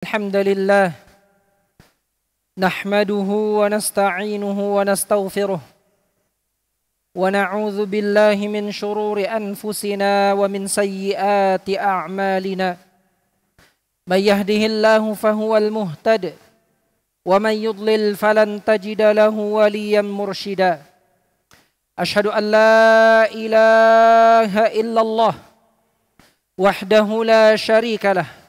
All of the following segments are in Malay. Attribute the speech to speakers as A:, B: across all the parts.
A: الحمد لله نحمده ونستعينه ونستغفره ونعوذ بالله من شرور أنفسنا ومن سيئات أعمالنا من يهده الله فهو المهتد ومن يضلل فلن تجد له وليا مرشدا أشهد أن لا إله إلا الله وحده لا شريك له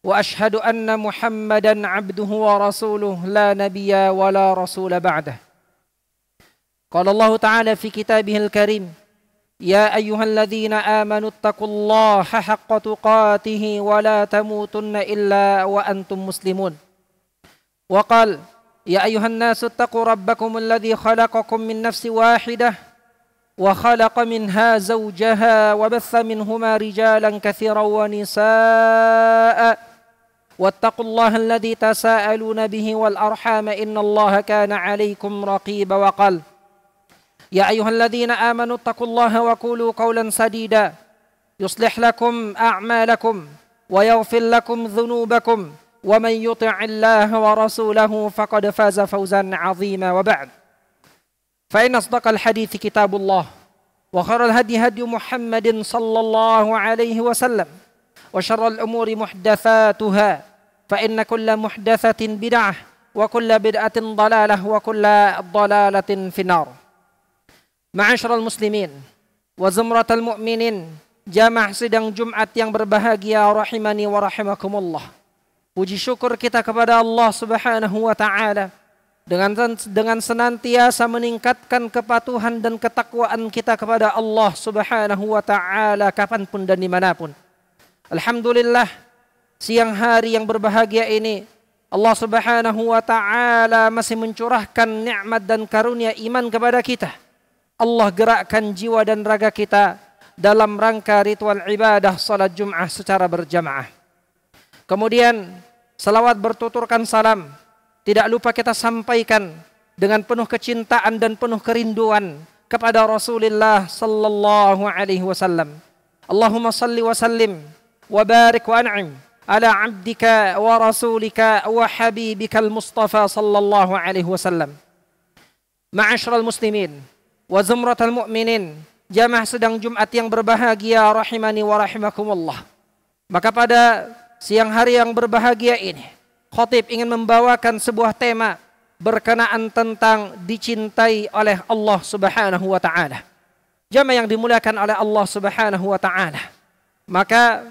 A: وأشهد أن محمدا عبده ورسوله لا نبي ولا رسول بعده قال الله تعالى في كتابه الكريم يا أيها الذين آمنوا اتقوا الله حق تقاته ولا تموتن إلا وأنتم مسلمون وقال يا أيها الناس اتقوا ربكم الذي خلقكم من نفس واحدة وخلق منها زوجها وبث منهما رجالا كثيرا ونساء واتقوا الله الذي تساءلون به والأرحام إن الله كان عليكم رقيبا وقال يا أيها الذين آمنوا اتقوا الله وقولوا قولا سديدا يصلح لكم أعمالكم ويغفر لكم ذنوبكم ومن يطع الله ورسوله فقد فاز فوزا عظيما وبعد فإن أصدق الحديث كتاب الله وخير الهدي هدي محمد صلى الله عليه وسلم وشر الأمور محدثاتها فإن كل محدثة بدعة وكل بدعة ضلالة وكل ضلالة في النار. Ma'asyiral muslimin wa zumratal mu'minin, jamaah sidang Jumat yang berbahagia rahimani wa rahimakumullah. Puji syukur kita kepada Allah Subhanahu wa taala dengan senantiasa meningkatkan kepatuhan dan ketakwaan kita kepada Allah Subhanahu wa taala kapanpun dan dimanapun. Alhamdulillah, siang hari yang berbahagia ini Allah Subhanahu wa taala masih mencurahkan nikmat dan karunia iman kepada kita. Allah gerakkan jiwa dan raga kita dalam rangka ritual ibadah salat Jum'ah secara berjamaah. Kemudian salawat bertuturkan salam tidak lupa kita sampaikan dengan penuh kecintaan dan penuh kerinduan kepada Rasulullah sallallahu alaihi wasallam. Allahumma salli wa sallim wa barik wa an'im ala abdika wa rasulika wa habibika al-Mustafa sallallahu alaihi wasallam. Ma'asyiral muslimin wa zumratal mu'minin, jamaah sedang Jumat yang berbahagia rahimani wa rahimakumullah. Maka pada siang hari yang berbahagia ini, khatib ingin membawakan sebuah tema berkenaan tentang dicintai oleh Allah Subhanahu wa taala. Jamaah yang dimuliakan oleh Allah Subhanahu wa taala. Maka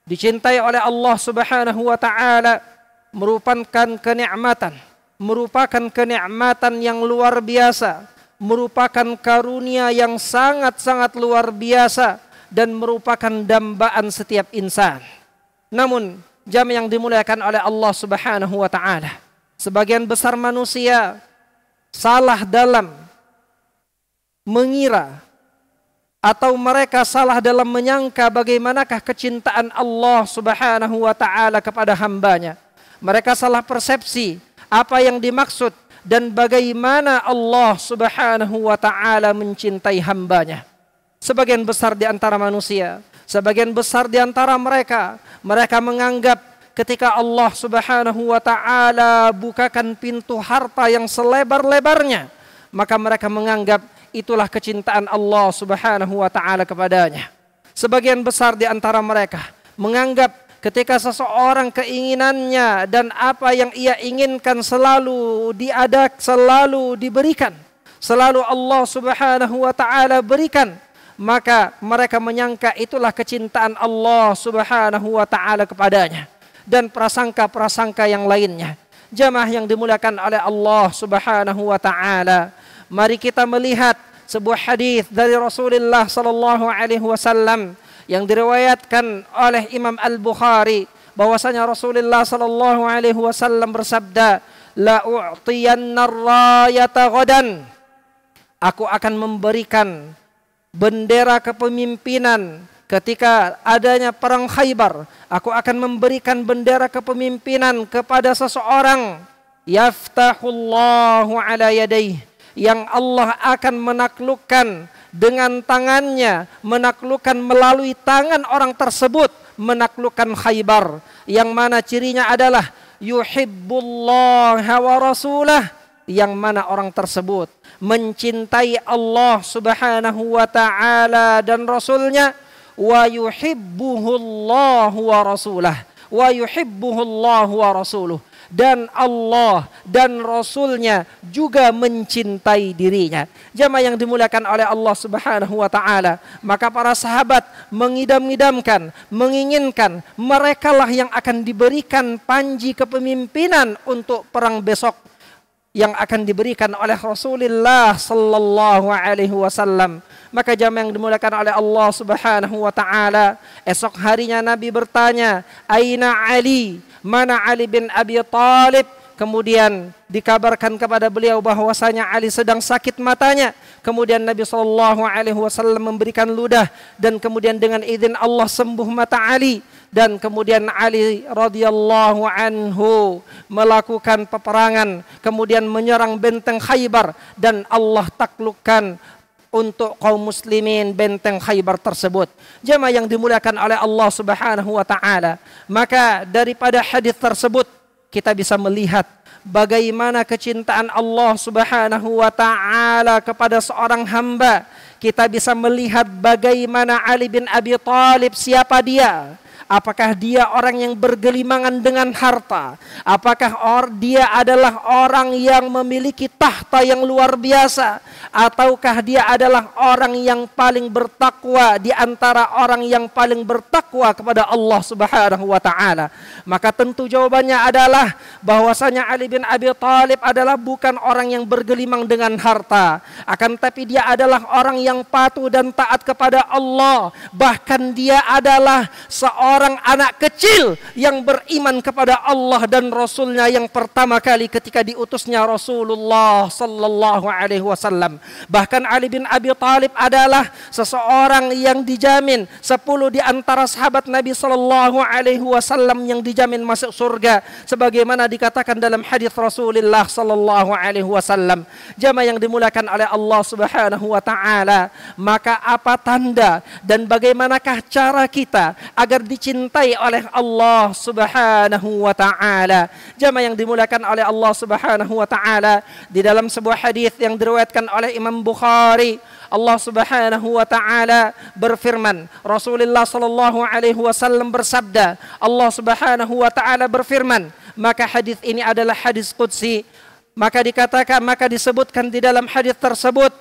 A: dicintai oleh Allah Subhanahu wa taala merupakan kenikmatan yang luar biasa, merupakan karunia yang sangat-sangat luar biasa dan merupakan dambaan setiap insan. Namun jamaah yang dimuliakan oleh Allah Subhanahu wa taala, sebagian besar manusia salah dalam mengira atau mereka salah dalam menyangka bagaimanakah kecintaan Allah Subhanahu wa taala kepada hambanya. Mereka salah persepsi apa yang dimaksud dan bagaimana Allah Subhanahu wa taala mencintai hambanya. Sebagian besar di antara manusia, sebagian besar di antara mereka menganggap ketika Allah Subhanahu wa taala bukakan pintu harta yang selebar-lebarnya, maka mereka menganggap itulah kecintaan Allah Subhanahu wa taala kepadanya. Sebagian besar di antara mereka menganggap ketika seseorang keinginannya dan apa yang ia inginkan selalu selalu diberikan, selalu Allah Subhanahu wa taala berikan, maka mereka menyangka itulah kecintaan Allah Subhanahu wa taala kepadanya, dan prasangka-prasangka yang lainnya. Jamaah yang dimuliakan oleh Allah Subhanahu wa taala, mari kita melihat sebuah hadis dari Rasulullah sallallahu alaihi wasallam yang diriwayatkan oleh Imam Al-Bukhari, bahwasanya Rasulullah sallallahu alaihi wasallam bersabda, la u'tiyanna ar-rayata ghadan, aku akan memberikan bendera kepemimpinan ketika adanya perang Khaybar. Aku akan memberikan bendera kepemimpinan kepada seseorang, yaftahullahu ala yadayhi, yang Allah akan menaklukkan dengan tangannya, menaklukkan melalui tangan orang tersebut menaklukkan Khaybar, yang mana cirinya adalah yuhibbullaha wa rasulah, yang mana orang tersebut mencintai Allah subhanahu wa ta'ala dan Rasulnya, wa yuhibbuhullahu wa rasulah, wa yuhibbuhullahu wa rasuluh, dan Allah dan Rasulnya juga mencintai dirinya. Jamaah yang dimuliakan oleh Allah subhanahu wa ta'ala, maka para sahabat mengidam-idamkan, menginginkan merekalah yang akan diberikan panji kepemimpinan untuk perang besok yang akan diberikan oleh Rasulullah sallallahu alaihi wasallam. Maka jamaah yang dimuliakan oleh Allah subhanahu wa ta'ala, esok harinya Nabi bertanya, Aina Ali? Mana Ali bin Abi Thalib? Kemudian dikabarkan kepada beliau bahwasanya Ali sedang sakit matanya. Kemudian Nabi SAW memberikan ludah dan kemudian dengan izin Allah sembuh mata Ali. Dan kemudian Ali radhiyallahu anhu melakukan peperangan, kemudian menyerang benteng Khaybar, dan Allah taklukkan untuk kaum muslimin benteng Khaybar tersebut. Jamaah yang dimuliakan oleh Allah subhanahu wa ta'ala, maka daripada hadis tersebut kita bisa melihat bagaimana kecintaan Allah subhanahu wa ta'ala kepada seorang hamba. Kita bisa melihat bagaimana Ali bin Abi Thalib, siapa dia? Apakah dia orang yang bergelimangan dengan harta? Apakah dia adalah orang yang memiliki tahta yang luar biasa? Ataukah dia adalah orang yang paling bertakwa di antara orang yang paling bertakwa kepada Allah subhanahu wa ta'ala? Maka tentu jawabannya adalah bahwasanya Ali bin Abi Thalib adalah bukan orang yang bergelimang dengan harta. Akan tapi dia adalah orang yang patuh dan taat kepada Allah. Bahkan dia adalah seorang anak kecil yang beriman kepada Allah dan Rasulnya yang pertama kali ketika diutusnya Rasulullah sallallahu alaihi wasallam. Bahkan Ali bin Abi Thalib adalah seseorang yang dijamin 10 di antara sahabat Nabi sallallahu alaihi wasallam yang dijamin masuk surga, sebagaimana dikatakan dalam hadis Rasulullah sallallahu alaihi wasallam. Jamaah yang dimuliakan oleh Allah subhanahu wa ta'ala, maka apa tanda dan bagaimanakah cara kita agar dicintai oleh Allah subhanahu wa ta'ala? Jamaah yang dimuliakan oleh Allah subhanahu wa ta'ala, di dalam sebuah hadis yang diriwayatkan oleh Imam Bukhari, Allah subhanahu wa ta'ala berfirman, Rasulullah sallallahu alaihi wasallam bersabda, Allah subhanahu wa ta'ala berfirman, maka hadis ini adalah hadis qudsi. Maka dikatakan, maka disebutkan di dalam hadis tersebut,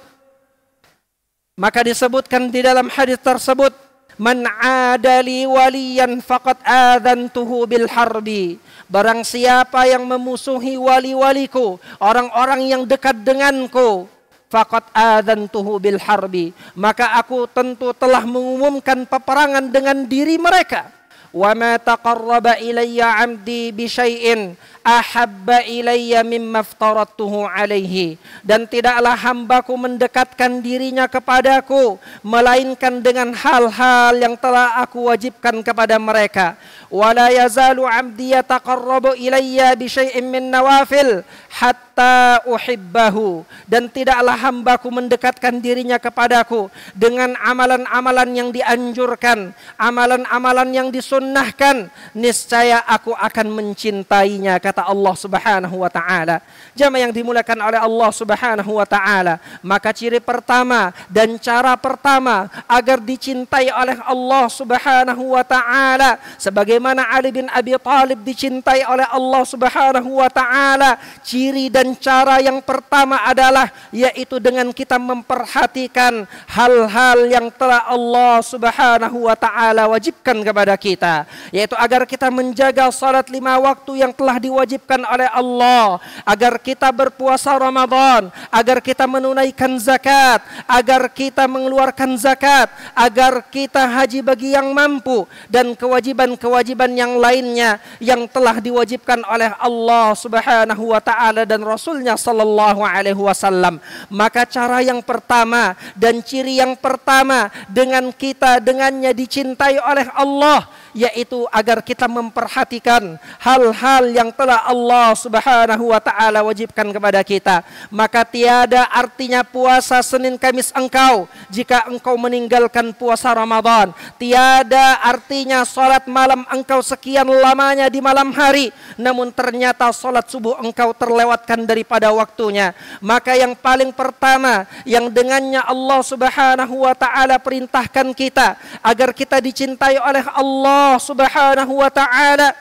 A: Man adali waliyan faqad adantuhu bil harbi. Barang siapa yang memusuhi wali-waliku, orang-orang yang dekat denganku, faqad adantuhu bil harbi, maka aku tentu telah mengumumkan peperangan dengan diri mereka. Wa ma taqarraba ilayya 'abdi bi syai'in ahabba ilayya mimma aftaradtuhu alaihi, dan tidaklah hambaku mendekatkan dirinya kepadaku melainkan dengan hal-hal yang telah aku wajibkan kepada mereka. Wala yazalu 'abdi yataqarrabu ilayya bi syai'in min nawafil hatta uhibbahu, dan tidaklah hambaku mendekatkan dirinya kepadaku dengan amalan-amalan yang dianjurkan, amalan-amalan yang disunnahkan, niscaya aku akan mencintainya, kata Allah subhanahu wa ta'ala. Jamaah yang dimuliakan oleh Allah subhanahu wa ta'ala, maka ciri pertama dan cara pertama agar dicintai oleh Allah subhanahu wa ta'ala, sebagaimana Ali bin Abi Thalib dicintai oleh Allah subhanahu wa ta'ala, ciri dan cara yang pertama adalah yaitu dengan kita memperhatikan hal-hal yang telah Allah subhanahu wa ta'ala wajibkan kepada kita, yaitu agar kita menjaga salat 5 waktu yang telah diwajibkan oleh Allah, agar kita berpuasa Ramadan, agar kita menunaikan zakat, agar kita mengeluarkan zakat, agar kita haji bagi yang mampu, dan kewajiban-kewajiban yang lainnya yang telah diwajibkan oleh Allah subhanahu wa ta'ala dan Rasulnya sallallahu alaihi wasallam. Maka cara yang pertama dan ciri yang pertama dengan kita dengannya dicintai oleh Allah, yaitu agar kita memperhatikan hal-hal yang telah Allah Subhanahu wa taala wajibkan kepada kita. Maka tiada artinya puasa Senin Kamis engkau jika engkau meninggalkan puasa Ramadan. Tiada artinya salat malam engkau sekian lamanya di malam hari, namun ternyata salat subuh engkau terlewatkan daripada waktunya. Maka yang paling pertama yang dengannya Allah Subhanahu wa taala perintahkan kita agar kita dicintai oleh Allah Subhanahu wa taala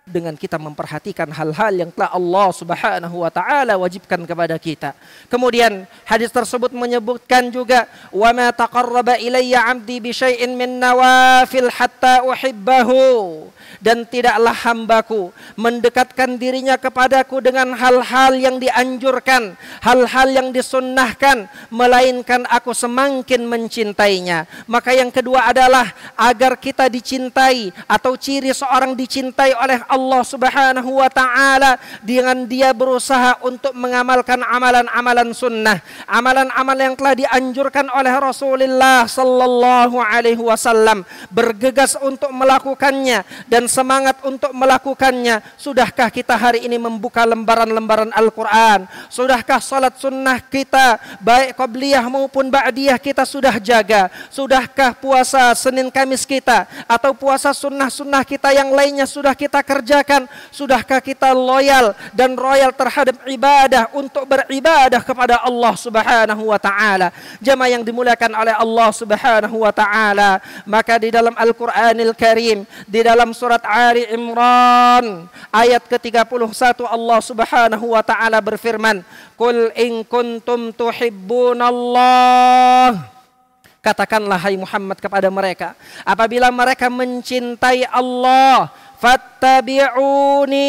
A: dengan kita memperhatikan hal-hal yang telah Allah Subhanahu wa taala wajibkan kepada kita. Kemudian hadis tersebut menyebutkan juga, wa ma taqarraba ilayya 'abdi bi syai'in min nawafil hatta uhibbahu, dan tidaklah hambaku mendekatkan dirinya kepadaku dengan hal-hal yang dianjurkan, hal-hal yang disunnahkan, melainkan aku semakin mencintainya. Maka yang kedua adalah agar kita dicintai, atau ciri seorang dicintai oleh Allah Subhanahu wa taala dengan dia berusaha untuk mengamalkan amalan-amalan sunnah, amalan-amalan yang telah dianjurkan oleh Rasulullah sallallahu alaihi wasallam, bergegas untuk melakukannya dan semangat untuk melakukannya. Sudahkah kita hari ini membuka lembaran-lembaran Al-Quran? Sudahkah salat sunnah kita baik qabliyah maupun ba'diyah kita sudah jaga? Sudahkah puasa Senin Kamis kita atau puasa sunnah-sunnah kita yang lainnya sudah kita kerjakan? Sudahkah kita loyal dan royal terhadap ibadah untuk beribadah kepada Allah Subhanahu wa taala? Jamaah yang dimuliakan oleh Allah Subhanahu wa taala, maka di dalam Al-Qur'anil Karim, di dalam surat Ali Imran ayat ke-31, Allah Subhanahu wa taala berfirman, "Qul in kuntum tuhibbunallah." Katakanlah hai Muhammad kepada mereka, apabila mereka mencintai Allah, fattabi'uni,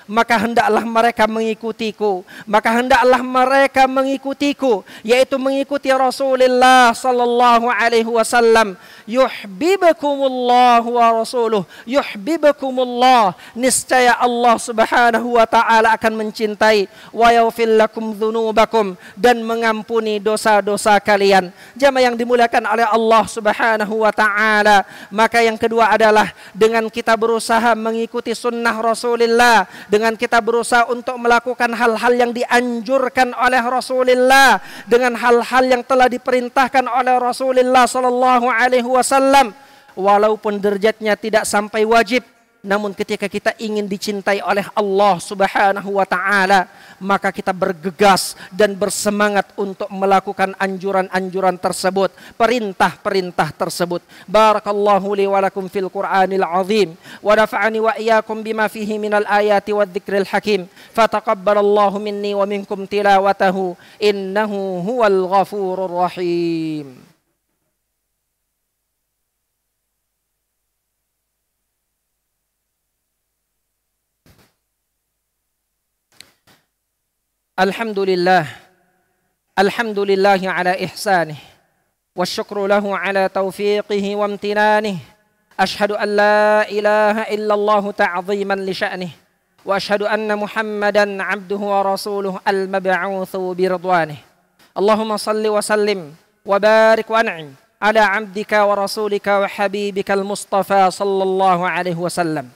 A: maka hendaklah mereka mengikutiku. Maka hendaklah mereka mengikutiku, yaitu mengikuti Rasulullah sallallahu alaihi wasallam. Yuhibbukumullah wa rasuluh, yuhibbukumullah, niscaya Allah Subhanahu wa taala akan mencintai, wa yaghfir lakum dzunubakum, dan mengampuni dosa-dosa kalian. Jamaah yang dimuliakan oleh Allah Subhanahu wa taala, maka yang kedua adalah dengan kita berusaha mengikuti sunnah Rasulullah, dengan kita berusaha untuk melakukan hal-hal yang dianjurkan oleh Rasulullah, dengan hal-hal yang telah diperintahkan oleh Rasulullah sallallahu alaihi wasallam, walaupun derajatnya tidak sampai wajib, namun ketika kita ingin dicintai oleh Allah Subhanahu wa taala, maka kita bergegas dan bersemangat untuk melakukan anjuran-anjuran tersebut, perintah-perintah tersebut. Barakallahu li wa lakum fil Qur'anil azim, wa nafa'ani wa iyyakum bima fihi minal ayati wadh-dhikril hakim. Fataqabbalallahu minni wa minkum tilawatahu, innahu huwal ghafurur rahim. Alhamdulillah, alhamdulillahi ala ihsanih, wa syukru lahu ala taufiqihi wa amtinanih. Ashhadu an la ilaha illallah ta'ziman li sya'nih, wa ashhadu anna Muhammadan abduhu wa rasuluh al-mab'utsu bi ridwanih. Allahumma salli wa sallim wa barik wa an'im ala abdika wa rasulika wa habibika al-Mustafa sallallahu alaihi wasallam.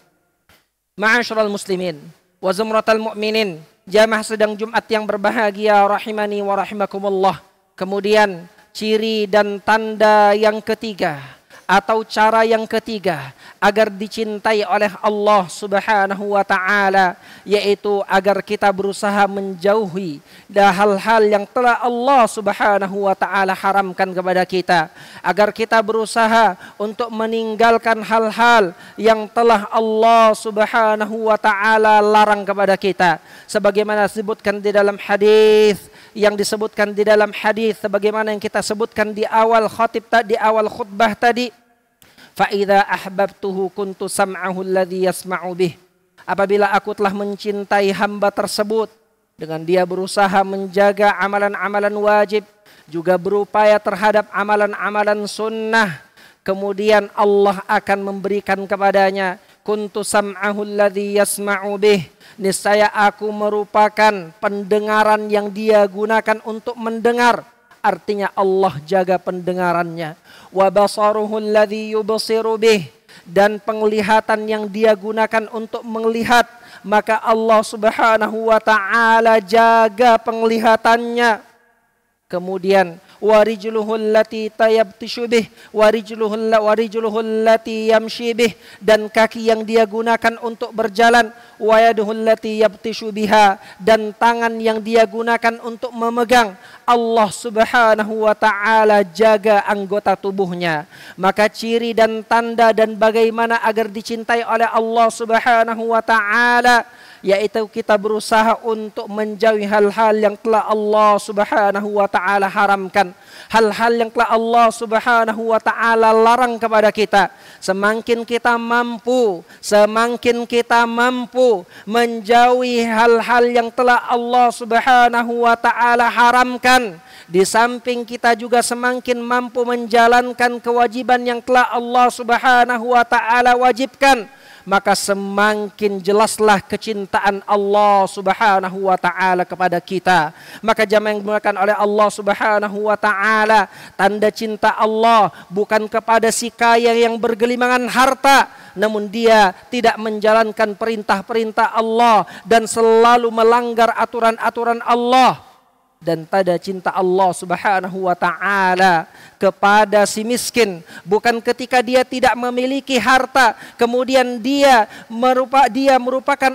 A: Ma'asyiral muslimin wa zumratal mu'minin, jamaah sedang Jumat yang berbahagia rahimani wa rahimakumullah. Kemudian ciri dan tanda yang ketiga atau cara yang ketiga agar dicintai oleh Allah Subhanahu wa taala, yaitu agar kita berusaha menjauhi hal-hal yang telah Allah Subhanahu wa taala haramkan kepada kita, agar kita berusaha untuk meninggalkan hal-hal yang telah Allah Subhanahu wa taala larang kepada kita, sebagaimana disebutkan di dalam hadis, sebagaimana yang kita sebutkan di awal khutbah tadi. Fa'idha ahbabtuhu kuntu sam'ahu alladhi yasma'u bih. Apabila aku telah mencintai hamba tersebut, dengan dia berusaha menjaga amalan-amalan wajib, juga berupaya terhadap amalan-amalan sunnah, kemudian Allah akan memberikan kepadanya kuntu sam'ahu alladhi yasma'u bih. Niscaya aku merupakan pendengaran yang dia gunakan untuk mendengar. Artinya Allah jaga pendengarannya. Wa basaruhu alladhi yubsiru bih. dan penglihatan yang dia gunakan untuk melihat, maka Allah Subhanahu wa taala jaga penglihatannya. Kemudian warijluhu allati tayabtishu bih warijluhu allati yamshi bih, dan kaki yang dia gunakan untuk berjalan, wa yaduhu allati yabtishu biha, dan tangan yang dia gunakan untuk memegang. Allah Subhanahu wa taala jaga anggota tubuhnya. Maka ciri dan tanda dan bagaimana agar dicintai oleh Allah Subhanahu wa taala, yaitu kita berusaha untuk menjauhi hal-hal yang telah Allah Subhanahu wa taala haramkan, hal-hal yang telah Allah Subhanahu wa taala larang kepada kita. Semakin kita mampu menjauhi hal-hal yang telah Allah Subhanahu wa taala haramkan, di samping kita juga semakin mampu menjalankan kewajiban yang telah Allah Subhanahu wa taala wajibkan, maka semakin jelaslah kecintaan Allah Subhanahu wa taala kepada kita. Maka jamaah yang dimuliakan oleh Allah Subhanahu wa taala, tanda cinta Allah bukan kepada si kaya yang bergelimangan harta, namun dia tidak menjalankan perintah-perintah Allah dan selalu melanggar aturan-aturan Allah. Dan tanda cinta Allah Subhanahu wa taala kepada si miskin bukan ketika dia tidak memiliki harta, kemudian dia merupakan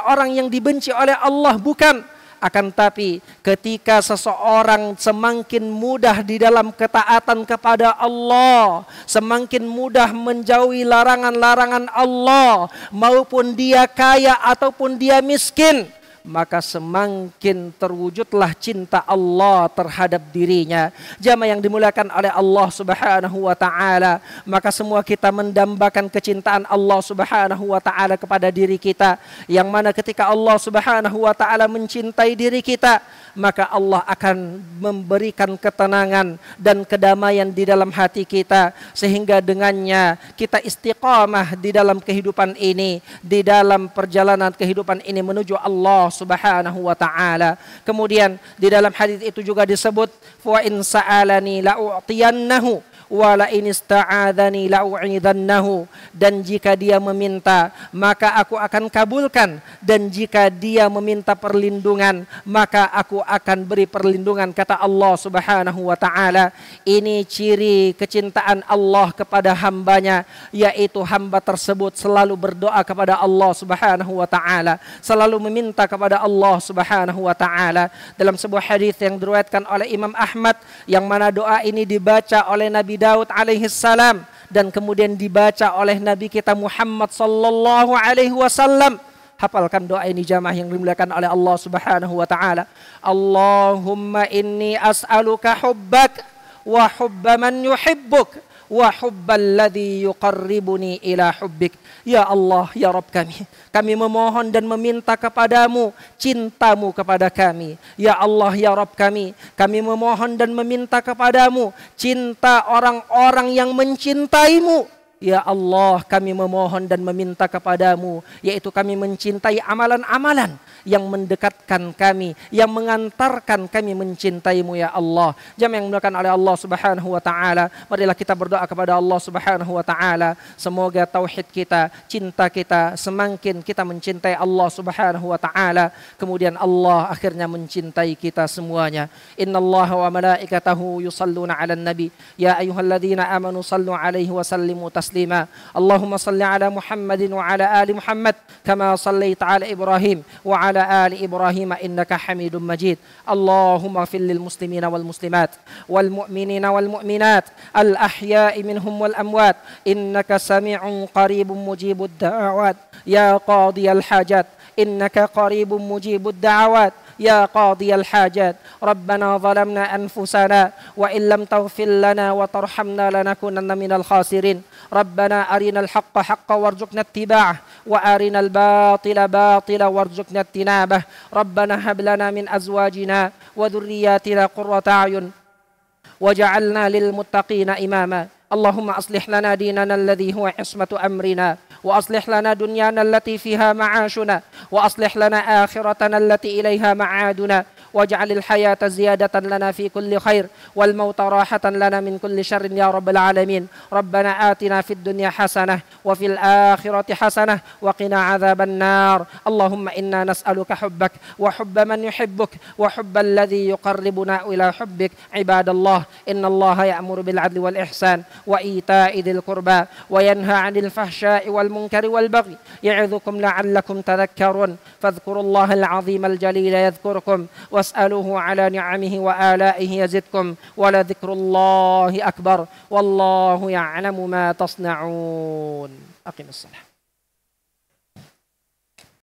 A: orang yang dibenci oleh Allah, bukan. Akan tapi ketika seseorang semakin mudah di dalam ketaatan kepada Allah, semakin mudah menjauhi larangan-larangan Allah, maupun dia kaya ataupun dia miskin, maka semakin terwujudlah cinta Allah terhadap dirinya. Jamaah yang dimuliakan oleh Allah Subhanahu wa taala, maka semua kita mendambakan kecintaan Allah Subhanahu wa taala kepada diri kita, yang mana ketika Allah Subhanahu wa taala mencintai diri kita, maka Allah akan memberikan ketenangan dan kedamaian di dalam hati kita, sehingga dengannya kita istiqamah di dalam kehidupan ini, di dalam perjalanan kehidupan ini menuju Allah Subhanahu wa taala. Kemudian di dalam hadis itu juga disebut, wa in sa'alani la'u'tiyannahu wa la in ista'adzani la'u'idzannahu, dan jika dia meminta maka aku akan kabulkan, dan jika dia meminta perlindungan maka aku akan beri perlindungan, kata Allah Subhanahu wa taala. Ini ciri kecintaan Allah kepada hambanya, yaitu hamba tersebut selalu berdoa kepada Allah Subhanahu wa taala, selalu meminta kepada Allah Subhanahu wa taala. Dalam sebuah hadis yang diriwayatkan oleh Imam Ahmad, yang mana doa ini dibaca oleh Nabi Daud alaihi salam dan kemudian dibaca oleh Nabi kita Muhammad sallallahu alaihi wasallam. Hafalkan doa ini jamaah yang dimuliakan oleh Allah Subhanahu wa taala. Allahumma inni as'aluka hubbak wa hubba man yuhibbuk wa hubbal ladzi yuqarribuni ila hubbik. Ya Allah, ya Rabb kami memohon dan meminta kepadamu cintamu kepada kami. Ya Allah, ya Rabb kami memohon dan meminta kepadamu cinta orang-orang yang mencintaimu. Ya Allah, kami memohon dan meminta kepadamu, yaitu kami mencintai amalan-amalan yang mendekatkan kami, yang mengantarkan kami mencintaimu, ya Allah. Jamaah yang dimuliakan oleh Allah Subhanahu wa taala, marilah kita berdoa kepada Allah Subhanahu wa taala, semoga tauhid kita, cinta kita, semakin kita mencintai Allah Subhanahu wa taala, kemudian Allah akhirnya mencintai kita semuanya. Innallaha wa malaikatahu yusalluna 'alan nabi, ya ayyuhalladzina amanu sallu 'alaihi wa sallimu taslima. Allahumma salli 'ala Muhammadin wa 'ala ali Muhammad kama sallaita 'ala Ibrahim wa 'ala ali Ibrahim innaka Hamidum Majid. Allahumma ighfir lil muslimina wal muslimat wal mu'minina wal mu'minat al ahya'i minhum wal amwat innaka sami'un qaribun mujibud da'awat ya qadiyal hajat innaka qaribun mujibud da'awat ya qadiyal hajat. Rabbana zalamna anfusana wa in lam taghfir lana wa tarhamna lanakunanna minal khasirin. Rabbana arinal haqqa haqqan warzuqna ittiba'ah wa arinal batila batila warzuqna ijtinabah. Rabbana hab lana min azwajina wa dhurriyyatina qurrata a'yun waj'alna lil muttaqina imama. Allahumma aslih lana dinana alladhi huwa ismatu amrina وأصلح لنا دنيانا التي فيها معاشنا وأصلح لنا آخرتنا التي إليها معادنا واجعل الحياة زيادة لنا في كل خير والموت راحة لنا من كل شر يا رب العالمين. ربنا آتنا في الدنيا حسنة وفي الآخرة حسنة وقنا عذاب النار. اللهم إنا نسألك حبك وحب من يحبك وحب الذي يقربنا إلى حبك. عباد الله، إن الله يأمر بالعدل والإحسان وإيتاء ذي القربى وينهى عن الفحشاء والمنكر والبغي يعظكم لعلكم تذكرون. فاذكروا الله العظيم الجليل يذكركم واسألوه على نعمه وآلائه يزدكم ولذكر الله أكبر والله يعلم ما تصنعون. أقم الصلاة.